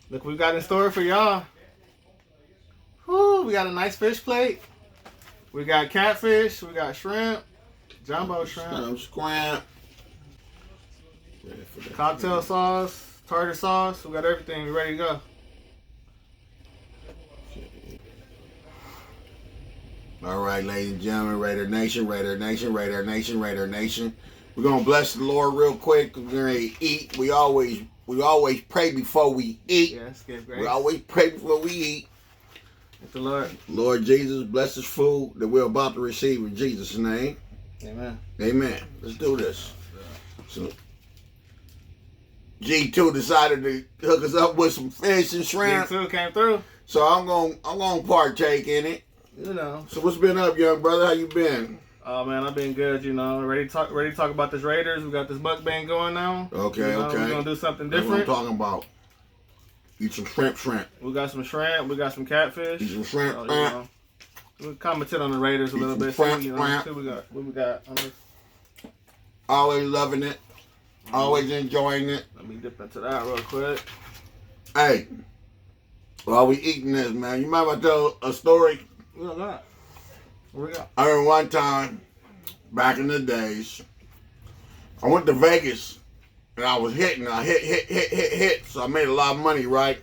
Look, we got in store for y'all. Whoo, we got a nice fish plate. We got catfish. We got shrimp. Jumbo shrimp. Scrimp. Cocktail sauce. Tartar sauce. We got everything. We ready to go. All right, ladies and gentlemen, Raider Nation, Raider Nation, Raider Nation, Raider Nation. We're gonna bless the Lord real quick. We're gonna eat. We always pray before we eat. Yes, give grace. We always pray before we eat. Thank the Lord. Lord Jesus, bless this food that we're about to receive in Jesus' name. Amen. Amen. Let's do this. So, G2 decided to hook us up with some fish and shrimp. G2 came through. So I'm gonna partake in it. You know. So what's been up, young brother? How you been? Oh man, I've been good. You know, ready to talk about this Raiders. We got this mukbang going now. Okay, you know, okay. We're gonna do something That's different. what I'm talking about. Eat some shrimp. We got some shrimp. We got some catfish. Eat some shrimp. So, you know, we commented on the Raiders a little bit. Shrimp, See, you know, see what we got. Always loving it. Always enjoying it. Let me dip into that real quick. Hey, while we eating this, man, you mind if I tell a story? What we got? What we got? I remember one time, back in the days, I went to Vegas and I was hitting. I hit. So I made a lot of money, right?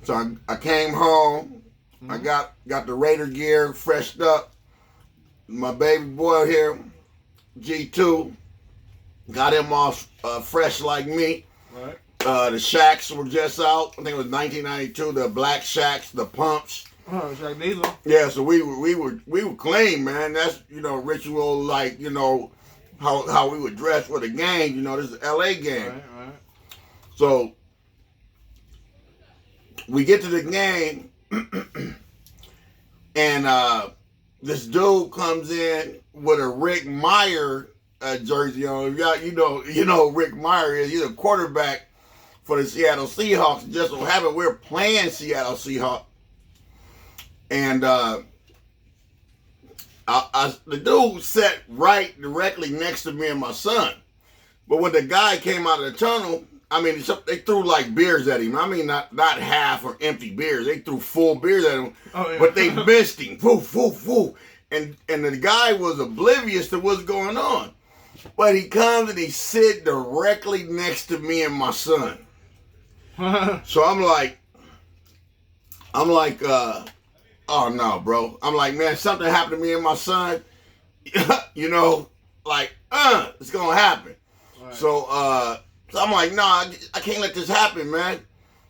So I came home. I got the Raider gear freshed up. My baby boy here, G2, got him off fresh like me. Right. The Shacks were just out. I think it was 1992. The black Shacks, the pumps. Oh, Shaq Diesel. Yeah, so we were clean, man. That's, you know, ritual, like, you know, how we would dress for the game. You know, this is an LA game. Right. So we get to the game, and this dude comes in with a Rick Meyer jersey on. You know who Rick Meyer is. He's a quarterback for the Seattle Seahawks. Just so happened we're playing Seattle Seahawks. And the dude sat right directly next to me and my son. But when the guy came out of the tunnel, I mean, they threw like beers at him. I mean, not half or empty beers. They threw full beers at him. Oh, yeah. But they missed him. Woo. And the guy was oblivious to what's going on. But he comes and he sit directly next to me and my son. So I'm like, oh no, bro. I'm like, man, something happened to me and my son. You know, like, it's gonna happen. Right. So I'm like, nah, I can't let this happen, man.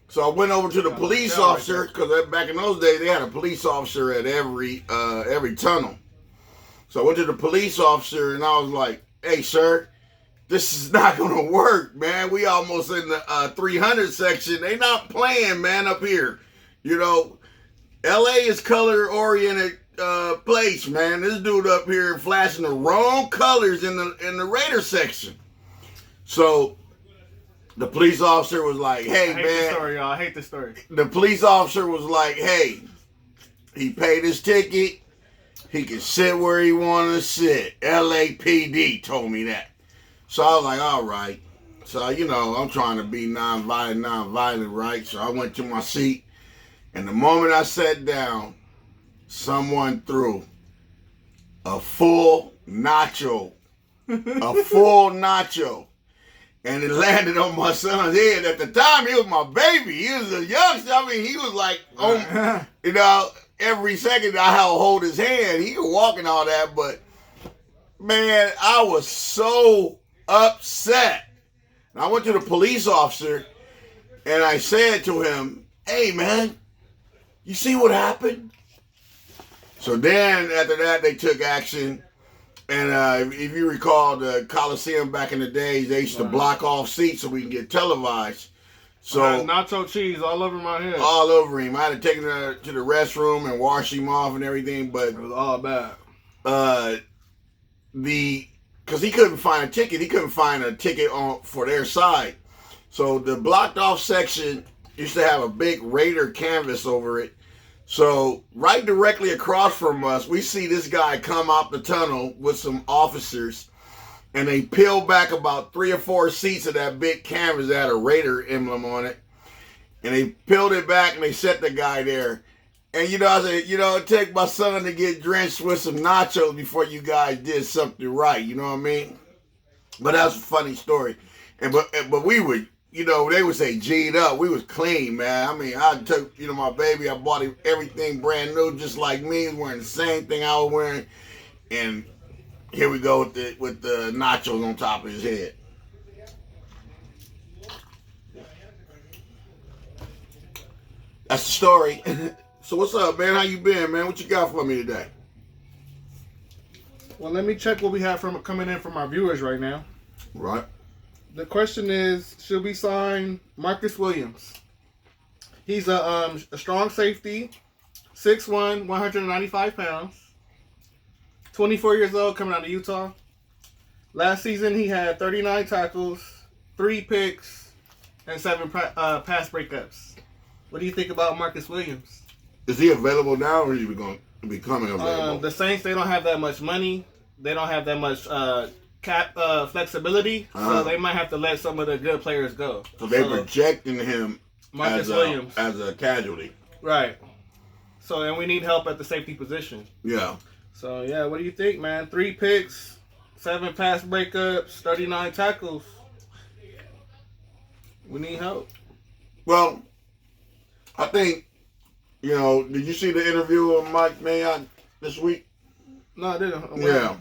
So I went over to the police officer, because back in those days they had a police officer at every tunnel. So I went to the police officer and I was like, hey, sir, this is not gonna work, man. We almost in the 300 section. They not playing, man, up here. You know, LA is color-oriented place, man. This dude up here flashing the wrong colors in the Raider section. So the police officer was like, hey, man. I hate this story, y'all. I hate this story. The police officer was like, hey, he paid his ticket. He can sit where he wanted to sit. LAPD told me that. So I was like, all right. So, you know, I'm trying to be nonviolent, right? So I went to my seat. And the moment I sat down, someone threw a full nacho. And it landed on my son's head. At the time, he was my baby. He was a youngster. I mean, he was like, you know, every second I hold his hand. He was walking all that. But, man, I was so upset. And I went to the police officer, and I said to him, hey, man, you see what happened? So then, after that, they took action. And if you recall, the Coliseum back in the days, they used to block off seats so we can get televised. So nacho cheese all over my head. All over him. I had to take him to the restroom and wash him off and everything. But it was all bad. Because he couldn't find a ticket. He couldn't find a ticket for their side. So the blocked off section used to have a big Raider canvas over it. So right directly across from us, we see this guy come out the tunnel with some officers, and they peel back about 3 or 4 seats of that big canvas that had a Raider emblem on it. And they peeled it back and they set the guy there. And I said, it take my son to get drenched with some nachos before you guys did something right. You know what I mean? But that's a funny story. But we would, they would say G'd up. We was clean, man. I mean, I took, my baby, I bought him everything brand new, just like me. He was wearing the same thing I was wearing. And here we go with the nachos on top of his head. That's the story. So what's up, man? How you been, man? What you got for me today? Well, let me check what we have coming in from our viewers right now. Right. The question is, should we sign Marcus Williams? He's a strong safety, 6'1", 195 pounds, 24 years old, coming out of Utah. Last season, he had 39 tackles, 3 picks, and 7 pass breakups. What do you think about Marcus Williams? Is he available now, or is he going to be coming available? The Saints, they don't have that much money. They don't have that much cap flexibility, so they might have to let some of the good players go. So they're projecting him Marcus Williams as a casualty. Right. So, and we need help at the safety position. Yeah. So, yeah, what do you think, man? 3 picks, 7 pass breakups, 39 tackles. We need help. Well, I think, did you see the interview with Mike Mayock this week? No, I didn't. Yeah.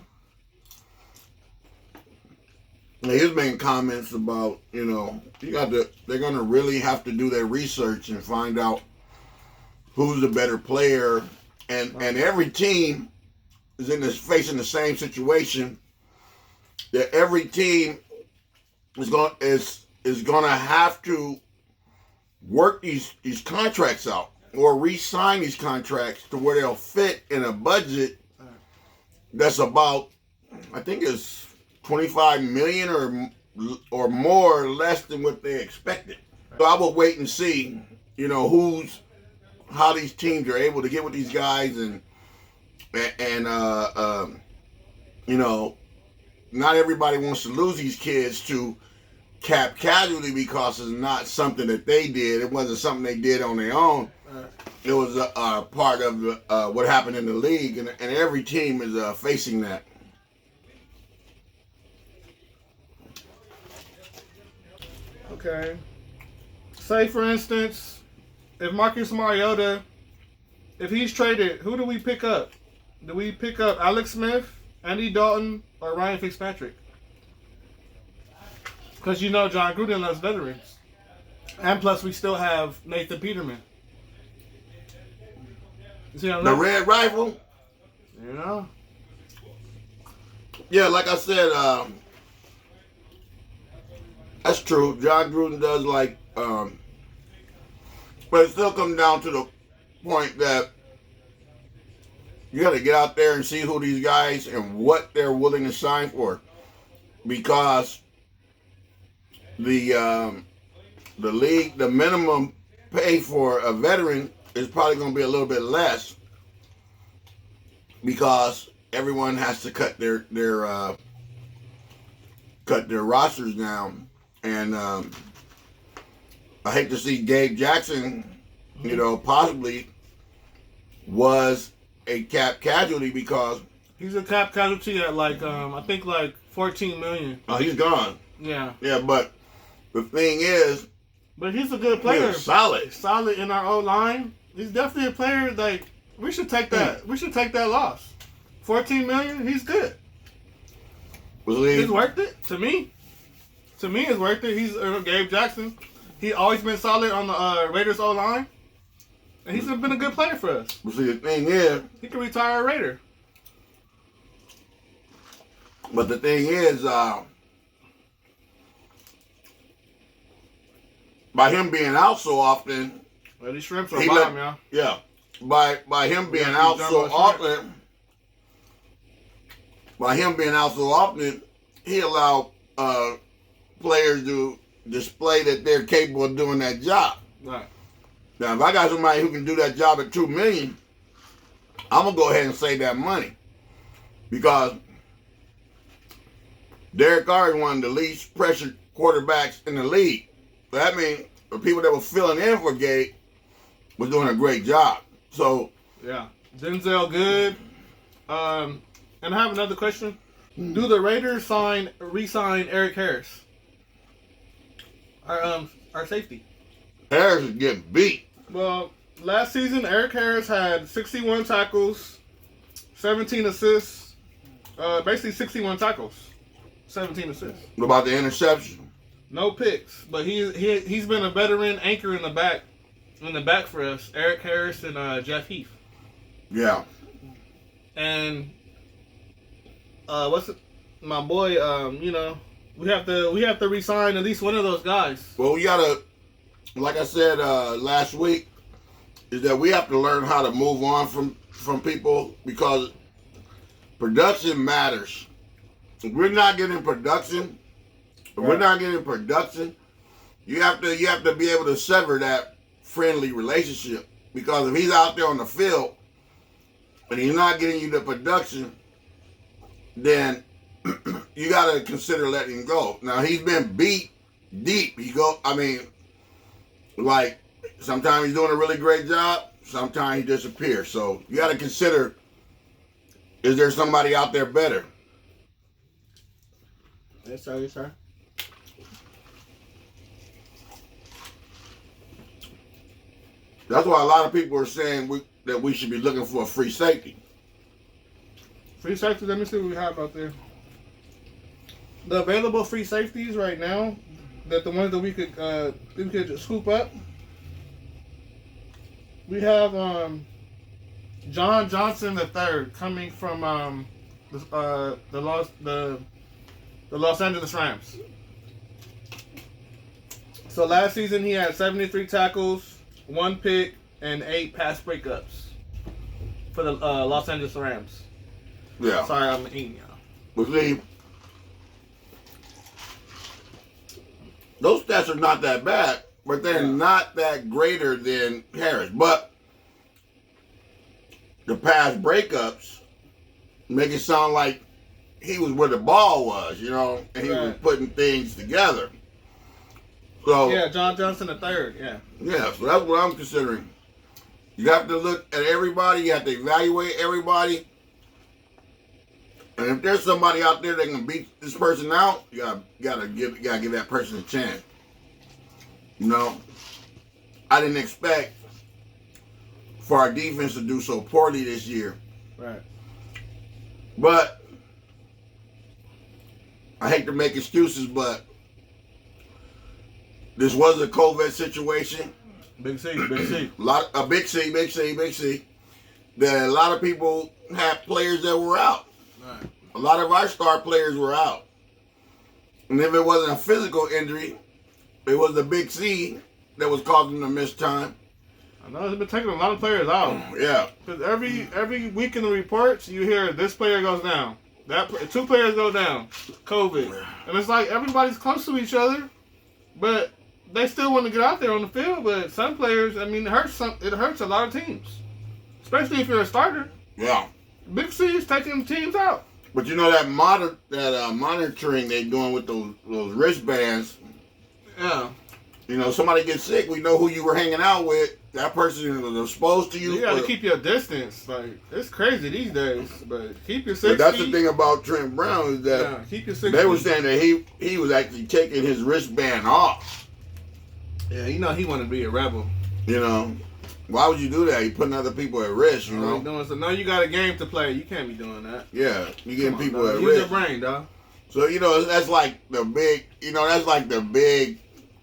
He was making comments about, they're going to really have to do their research and find out who's the better player. And every team is facing the same situation. That every team is going to have to work these contracts out or re-sign these contracts to where they'll fit in a budget that's about, I think it's $25 million or more less than what they expected. So I will wait and see, how these teams are able to get with these guys and not everybody wants to lose these kids to cap casualty because it's not something that they did. It wasn't something they did on their own. It was a part of what happened in the league, and every team is facing that. Okay. Say, for instance, if Marcus Mariota, if he's traded, who do we pick up? Do we pick up Alex Smith, Andy Dalton, or Ryan Fitzpatrick? Because John Gruden loves veterans. And plus, we still have Nathan Peterman. You see what I'm The Red Rifle? Yeah, like I said, that's true. John Gruden does like, but it still comes down to the point that you got to get out there and see who these guys and what they're willing to sign for, because the league, the minimum pay for a veteran is probably going to be a little bit less because everyone has to cut their rosters down, and I hate to see Gabe Jackson, possibly was a cap casualty because he's a cap casualty at I think $14 million. Oh, he's gone. Yeah. Yeah, but the thing is, but he's a good player. He's solid. Solid in our own line. He's definitely a player we should take that. We should take that loss. $14 million. He's good. He's worth it to me. To me, it's worth it. He's Gabe Jackson. He always been solid on the Raiders O line, and he's been a good player for us. Well, see, the thing is, he can retire a Raider. But the thing is, by him being out so often, well, these shrimps are bomb, y'all. Yeah, by him being out so often, he allowed players to display that they're capable of doing that job. Right. Now, if I got somebody who can do that job at $2 million, I'm gonna go ahead and save that money, because Derek Carr is one of the least pressured quarterbacks in the league. That means the people that were filling in for Gabe was doing a great job. So yeah, Denzel good. And I have another question. Do the Raiders re-sign Eric Harris? Our safety. Harris is getting beat. Well, last season Eric Harris had 61 tackles, 17 assists, basically 61 tackles, 17 assists. What about the interception? No picks, but he's been a veteran anchor in the back for us. Eric Harris and Jeff Heath. Yeah. And my boy? We have to re-sign at least one of those guys. Well, we gotta, like I said last week, is that we have to learn how to move on from people because production matters. If we're not getting production, you have to be able to sever that friendly relationship because if he's out there on the field and he's not getting you the production, then you got to consider letting him go. Now, he's been beat deep. Sometimes he's doing a really great job. Sometimes he disappears. So you got to consider, is there somebody out there better? Yes, sir. Yes, sir. That's why a lot of people are saying that we should be looking for a free safety. Free safety, let me see what we have out there. The available free safeties right now, that the ones that we could just scoop up. We have John Johnson III coming from the Los Angeles Rams. So last season he had 73 tackles, 1 pick, and 8 pass breakups for the Los Angeles Rams. Yeah. Sorry, I'm eating y'all. But see, those stats are not that bad, but they're not that greater than Harris. But the pass breakups make it sound like he was where the ball was, and he was putting things together. So yeah, John Johnson III, yeah. Yeah, so that's what I'm considering. You have to look at everybody. You have to evaluate everybody. And if there's somebody out there that can beat this person out, you gotta give that person a chance. I didn't expect for our defense to do so poorly this year. Right. But I hate to make excuses, but this was a COVID situation. Big C, big C. Big C. That a lot of people had players that were out. Right. A lot of our star players were out. And if it wasn't a physical injury, it was the Big C that was causing the missed time. I know it's been taking a lot of players out. Yeah. Because every week in the reports, you hear this player goes down. 2 players go down. COVID. And it's like everybody's close to each other, but they still want to get out there on the field. But some players, it hurts a lot of teams. Especially if you're a starter. Yeah. Big C is taking teams out. But that monitoring they're doing with those wristbands. Yeah. Somebody gets sick, we know who you were hanging out with. That person was exposed to you. You got to keep your distance. Like, it's crazy these days. But keep your 6 feet. But that's the thing about Trent Brown is that keep your 6 they were feet. saying that he was actually taking his wristband off. Yeah, he wanted to be a rebel. Why would you do that? You putting other people at risk, So now you got a game to play. You can't be doing that. Yeah, you getting people at risk. Use your brain, dog. So that's like the big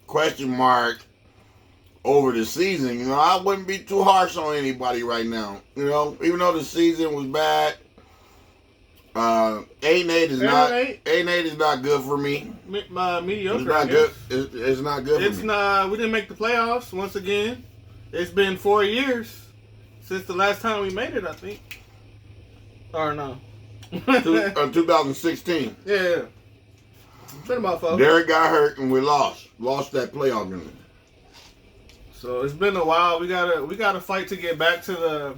question mark over the season. I wouldn't be too harsh on anybody right now. Even though the season was bad, 8-8 is not 8-8 is not good for me. Mediocre. It's not good. It's not good. It's for me. not. We didn't make the playoffs once again. It's been 4 years since the last time we made it, I think. Or no. 2016. Yeah. It's been about 4. Derek got hurt and we lost that playoff game. So it's been a while. We gotta fight to get back to the.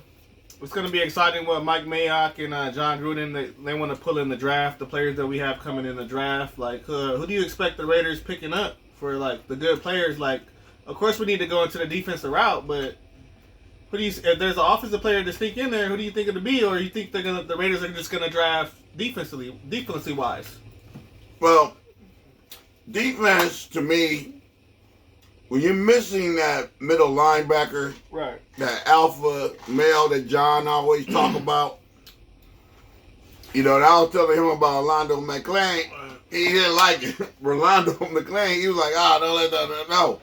It's gonna be exciting what Mike Mayock and John Gruden they want to pull in the draft. The players that we have coming in the draft. Like who do you expect the Raiders picking up for like the good players like of course we need to go into the defensive route, but who do you? If there's an offensive player to sneak in there, who do you think it'll be, or you think the Raiders are just gonna draft defensively wise? Well, defense to me, when you're missing that middle linebacker, right, that alpha male that John always talk about. You know, and I was telling him about Orlando McClain. He didn't like it. Rolando McClain, he was like, don't let that no.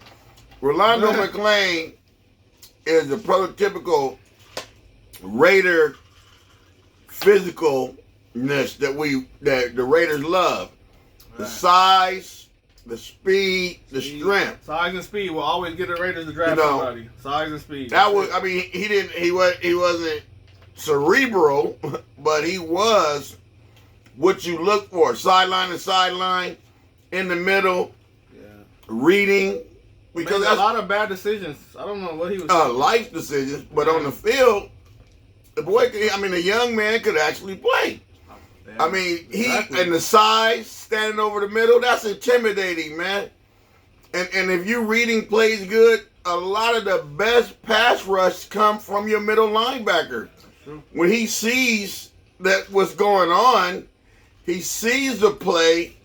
Rolando McClain is the prototypical Raider physicalness that the Raiders love. Right. The size, the speed, the strength. Size and speed will always get the Raiders to draft somebody. Size and speed. That was, I mean, he wasn't cerebral, but he was what you look for. Sideline to sideline, in the middle, reading. Because a lot of bad decisions. I don't know what he was life decisions, but on the field, the young man could actually play. I mean, exactly. And the size, standing over the middle, that's intimidating, man. And if you reading plays good, a lot of the best pass rush come from your middle linebacker. When he sees that what's going on, he sees the play,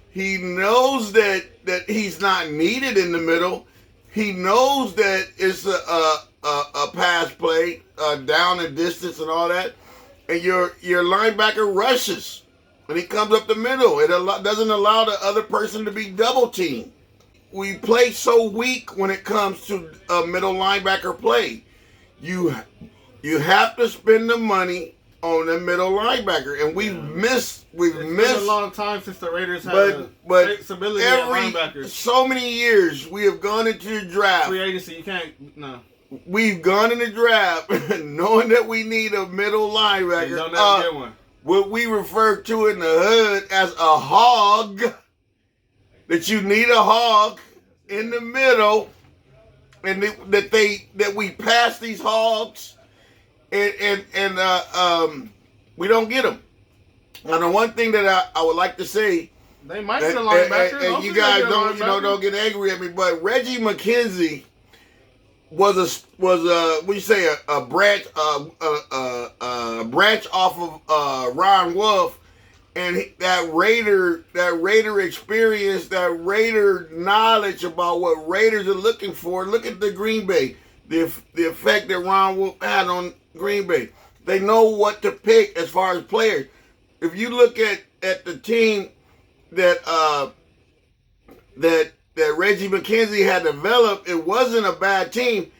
he knows that he's not needed in the middle. He knows that it's a pass play, down the distance and all that. And your linebacker rushes. And he comes up the middle. It doesn't allow the other person to be double teamed. We play so weak when it comes to a middle linebacker play. You have to spend the money on the middle linebacker, and we've missed a long time since the Raiders had stability at linebackers. So many years we have gone into the draft. Free agency, you can't. No. We've gone in the draft knowing that we need a middle linebacker. Don't ever get one. What we refer to in the hood as a hog. That you need a hog in the middle, and that we pass these hogs. And we don't get them. And the one thing that I would like to say, they might get a linebacker. And you guys don't get angry at me, but Reggie McKenzie was a branch off of Ron Wolf, and that Raider experience, that Raider knowledge about what Raiders are looking for. Look at the Green Bay, the effect that Ron Wolf had on Green Bay. They know what to pick as far as players. If you look at the team that Reggie McKenzie had developed, it wasn't a bad team.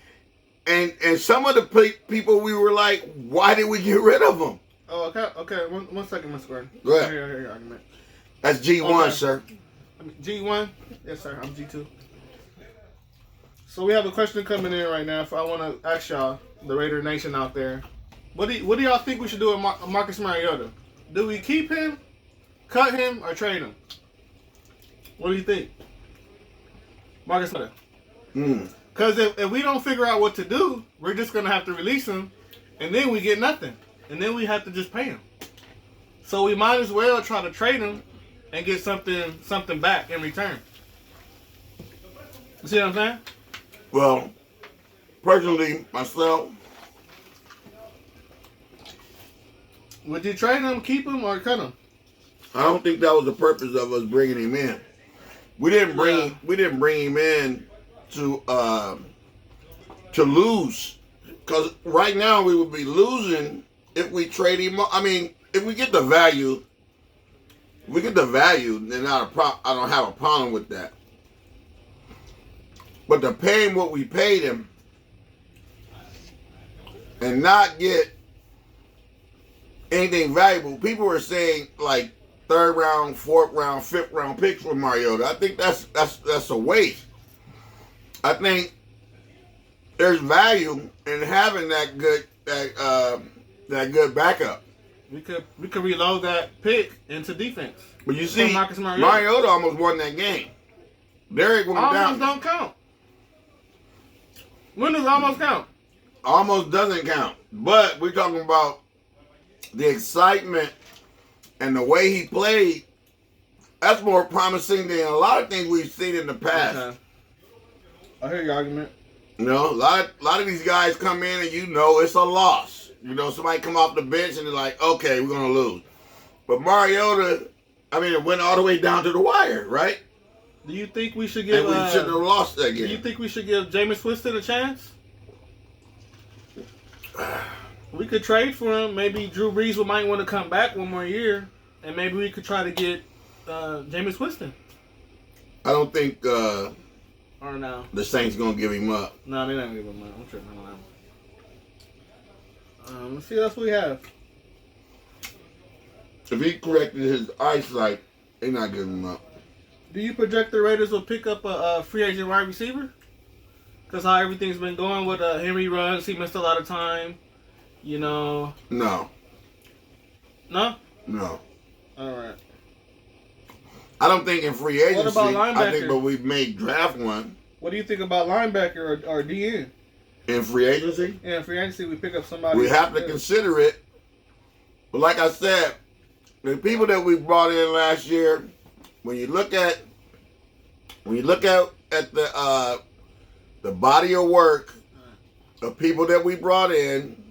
And some of the people we were like, why did we get rid of them? Oh, okay. One second, Mr. Gordon. Go ahead. Here, argument. That's G1, sir. G1? Yes, sir. I'm G2. So we have a question coming in right now. If I want to ask y'all, the Raider Nation out there, what do y'all think we should do with Marcus Mariota? Do we keep him, cut him, or trade him? What do you think, Marcus Mariota? Because if we don't figure out what to do, we're just gonna have to release him, and then we get nothing, and then we have to just pay him. So we might as well try to trade him and get something back in return. You see what I'm saying? Well, personally, myself, would you trade him, keep him, or cut him? I don't think that was the purpose of us bringing him in. We didn't bring him in to lose, because right now we would be losing if we trade him. I mean, if we get the value, then I don't have a problem with that. But to pay him what we paid him and not get anything valuable, people are saying like 3rd round, 4th round, 5th round picks for Mariota. I think that's a waste. I think there's value in having that good backup. We could reload that pick into defense. But you see, Marcus Mariota almost won that game. Derek went down. Almost don't count. When does almost count? Almost doesn't count. But we're talking about the excitement and the way he played. That's more promising than a lot of things we've seen in the past. Okay. I hear your argument. You know, a lot of these guys come in and you know it's a loss. You know, somebody come off the bench and they're like, okay, we're gonna lose. But Mariota, I mean, it went all the way down to the wire, right? Do you think we should give? And we shouldn't have lost that game. Do you think we should give Jameis Winston a chance? We could trade for him. Maybe Drew Brees might want to come back one more year, and maybe we could try to get Jameis Winston. I don't think or no. The Saints gonna give him up. No, they're not gonna give him up. I'm tripping on that. Let's see what else we have. If he corrected his eyesight, they're not giving him up. Do you project the Raiders will pick up a free agent wide receiver? Because how everything's been going with Henry Ruggs, he missed a lot of time. You know. No. No? No. All right. I don't think in free agency. What about linebacker? I think, but we may draft one. What do you think about linebacker or DN? In free agency? Yeah, in free agency we pick up somebody. We have to consider it. But like I said, the people that we brought in last year, when you look at the body of work of people that we brought in,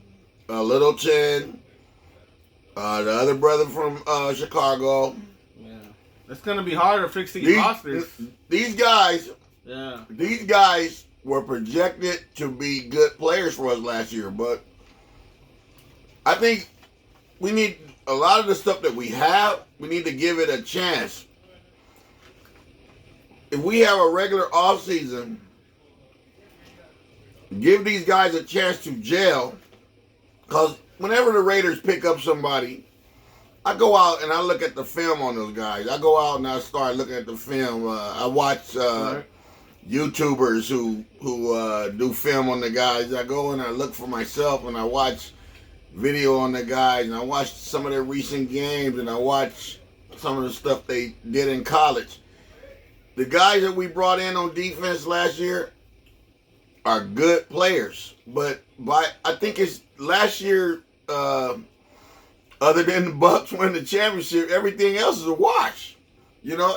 Littleton, the other brother from Chicago. Yeah, it's gonna be hard to fix these rosters. These guys. Yeah. These guys were projected to be good players for us last year, but I think we need a lot of the stuff that we have. We need to give it a chance. If we have a regular offseason, give these guys a chance to gel. Because whenever the Raiders pick up somebody, I go out and I look at the film on those guys. I go out and I start looking at the film. I watch YouTubers who do film on the guys. I go and I look for myself and I watch video on the guys and I watch some of their recent games and I watch some of the stuff they did in college. The guys that we brought in on defense last year are good players, but I think it's last year. Other than the Bucks winning the championship, everything else is a wash. You know,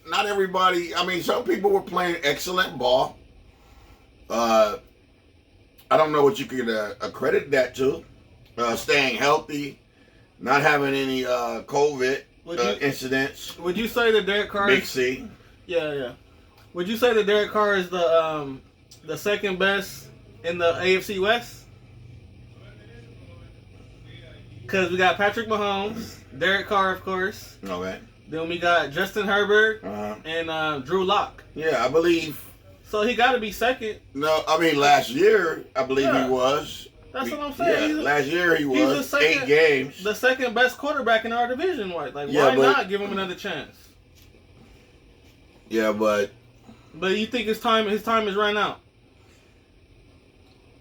not everybody. I mean, some people were playing excellent ball. I don't know what you could accredit that to. Staying healthy, not having any COVID incidents. Would you say that Derek Carr? Big C. Yeah. Would you say that Derek Carr is the second best in the AFC West? Because we got Patrick Mahomes, Derek Carr, of course. Okay. Then we got Justin Herbert and Drew Lock. Yeah, I believe. So he got to be second. No, I mean last year I believe he was. That's what I'm saying. Yeah, last year he was 8 games. The second best quarterback in our division. Why not give him another chance? Yeah, but you think his time is running out?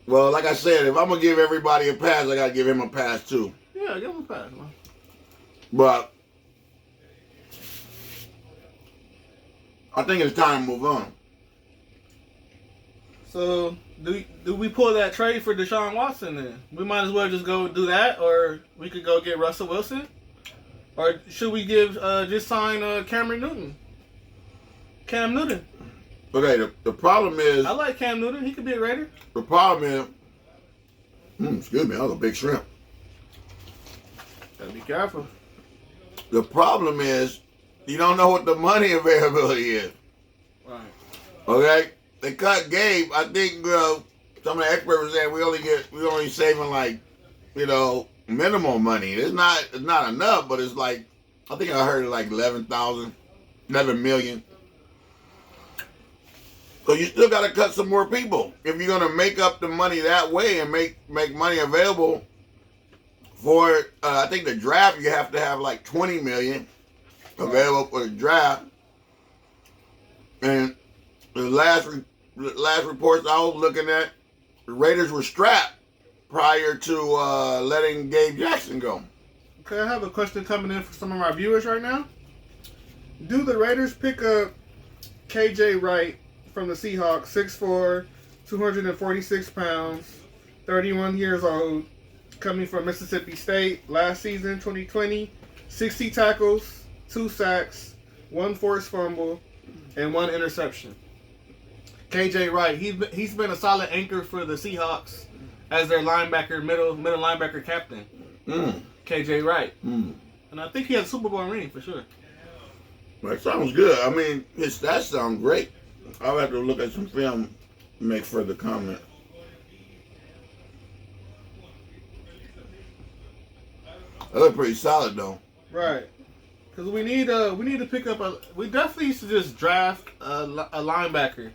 Well, like I said, if I'm gonna give everybody a pass, I gotta give him a pass too. Yeah, give him a pass, man. But I think it's time to move on. So, do we pull that trade for Deshaun Watson then? We might as well just go do that, or we could go get Russell Wilson. Or should we just sign Cam Newton? Okay, the problem is... I like Cam Newton. He could be a Raider. The problem is... excuse me, that was a big shrimp. Gotta be careful. The problem is, you don't know what the money availability is. Right. Okay? They cut Gabe. I think some of the experts were saying we only saving like, minimum money. It's not enough, but it's like, I think I heard like 11 million. So you still got to cut some more people if you're going to make up the money that way and make money available for. I think the draft you have to have like 20 million available for the draft. And the last reports I was looking at, the Raiders were strapped prior to letting Gabe Jackson go. Okay, I have a question coming in for some of our viewers right now. Do the Raiders pick up KJ Wright from the Seahawks, 6'4", 246 pounds, 31 years old, coming from Mississippi State, last season, 2020, 60 tackles, 2 sacks, 1 forced fumble, and 1 interception. KJ Wright. He's been a solid anchor for the Seahawks as their linebacker, middle linebacker captain. KJ Wright. And I think he has a Super Bowl ring for sure. That sounds good. I mean, his stats sound great. I'll have to look at some film and make further comment. That look pretty solid though. Right. Because we need to pick up we definitely used to just draft a linebacker.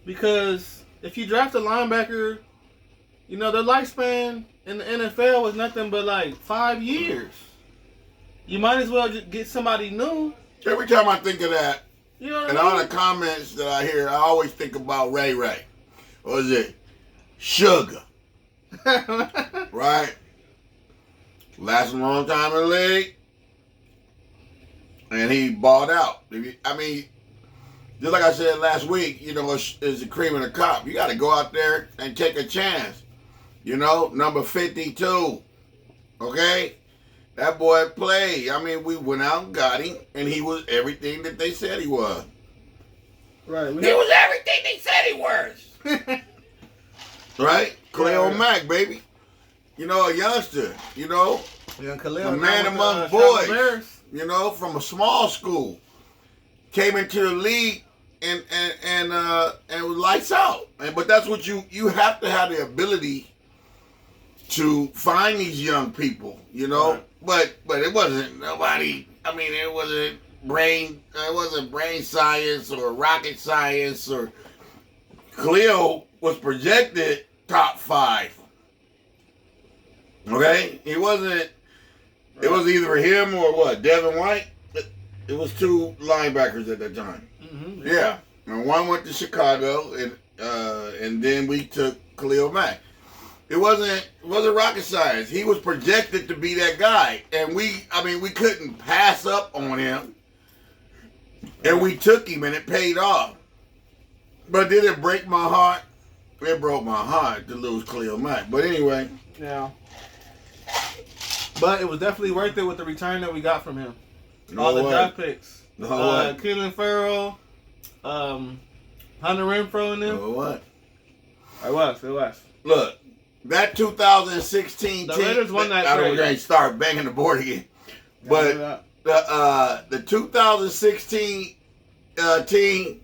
Because if you draft a linebacker, you know, their lifespan in the NFL was nothing but like 5 years. You might as well just get somebody new. Every time I think of that, you know what and I mean? all the comments that I hear, I always think about Ray Ray. What is it? Sugar. Right? Lasted a long time in the league. And he balled out. I mean, just like I said last week, you know, it's the cream of the crop. You got to go out there and take a chance. You know, number 52. Okay? That boy played. I mean, we went out and got him, and he was everything that they said he was. Right. He was everything they said he was. Right? Khalil Mack, baby. You know, a youngster, you know. Yeah, Khalil, a man among boys. You know, from a small school. Came into the league and was lights out. But that's what you have to have the ability to find these young people, you know. Right. But it wasn't nobody. I mean, it wasn't brain science or rocket science or. Khalil was projected top 5. Okay, he wasn't. It was either him or what? Devin White. It was 2 linebackers at that time. Mm-hmm, yeah, and one went to Chicago, and then we took Khalil Mack. It wasn't rocket science. He was projected to be that guy, and we couldn't pass up on him, and we took him, and it paid off. But did it break my heart? It broke my heart to lose Khalil Mack. But anyway, yeah. But it was definitely worth it with the return that we got from him. All the draft picks. Keelan Farrell, Hunter Renfrow and them. What? It was. Look, that 2016 the team. Raiders won that I trade. don't going to start banging the board again. But the 2016 team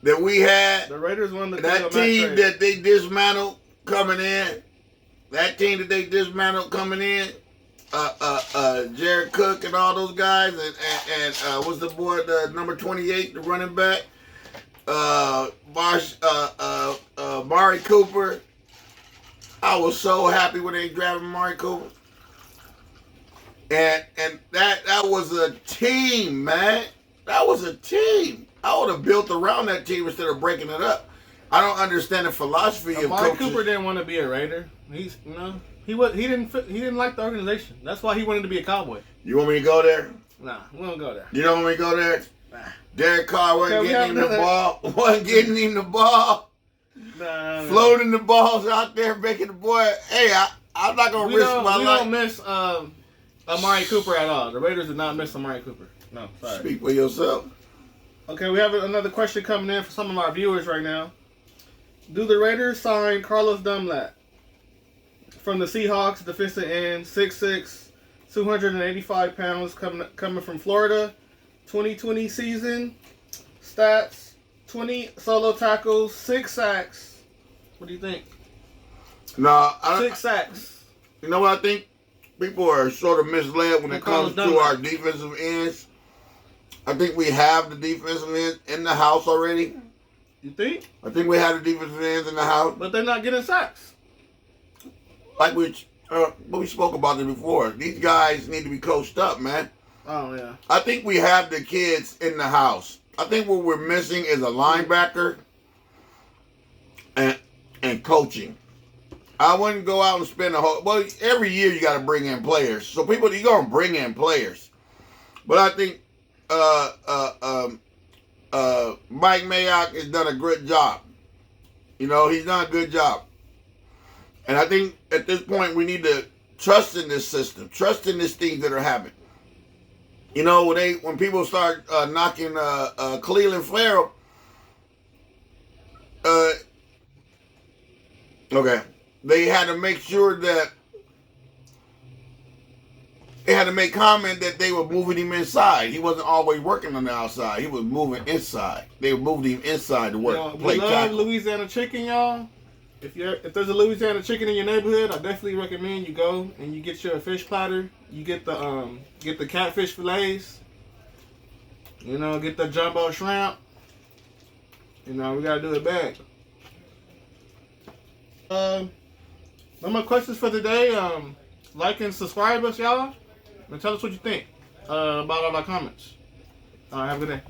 that we had. The Raiders won the that team that they dismantled coming in. That team that they dismantled coming in, Jared Cook and all those guys, and what's the boy, the number 28, the running back, Mari Cooper. I was so happy when they drafted Mari Cooper, and that was a team, man. That was a team. I would have built around that team instead of breaking it up. I don't understand the philosophy of Mari coaches. Cooper didn't want to be a Raider. He didn't like the organization. That's why he wanted to be a Cowboy. You want me to go there? Nah, we don't go there. You don't want me to go there? Nah. Derek Carr wasn't getting him the ball. Wasn't getting him the ball. Nah. Floating the balls out there, making the boy. Hey, I'm not gonna risk my life. We don't miss Amari Cooper at all. The Raiders did not miss Amari Cooper. No, sorry. Speak for yourself. Okay, we have another question coming in for some of our viewers right now. Do the Raiders sign Carlos Dunlap from the Seahawks, defensive end, 6'6", 285 pounds, coming from Florida, 2020 season, stats, 20 solo tackles, 6 sacks. What do you think? No, 6 sacks. You know what I think? People are sort of misled when it comes to our defensive ends. I think we have the defensive ends in the house already. You think? I think we have the defensive ends in the house. But they're not getting sacks. Like we spoke about this before. These guys need to be coached up, man. Oh, yeah. I think we have the kids in the house. I think what we're missing is a linebacker and coaching. I wouldn't go out and spend every year you got to bring in players. So you're going to bring in players. But I think Mike Mayock has done a great job. You know, he's done a good job. And I think at this point we need to trust in this system, trust in these things that are happening. You know, when people start knocking Cleveland Farrell, Okay. They had to make sure that they had to make comment that they were moving him inside. He wasn't always working on the outside. He was moving inside. They moved him inside to work. We love Louisiana chicken, y'all. If there's a Louisiana chicken in your neighborhood, I definitely recommend you go and you get your fish platter. You get the catfish fillets. You know, get the jumbo shrimp. You know, we gotta do it back. No more questions for today. Like and subscribe us, y'all. And tell us what you think about all our comments. Have a good day.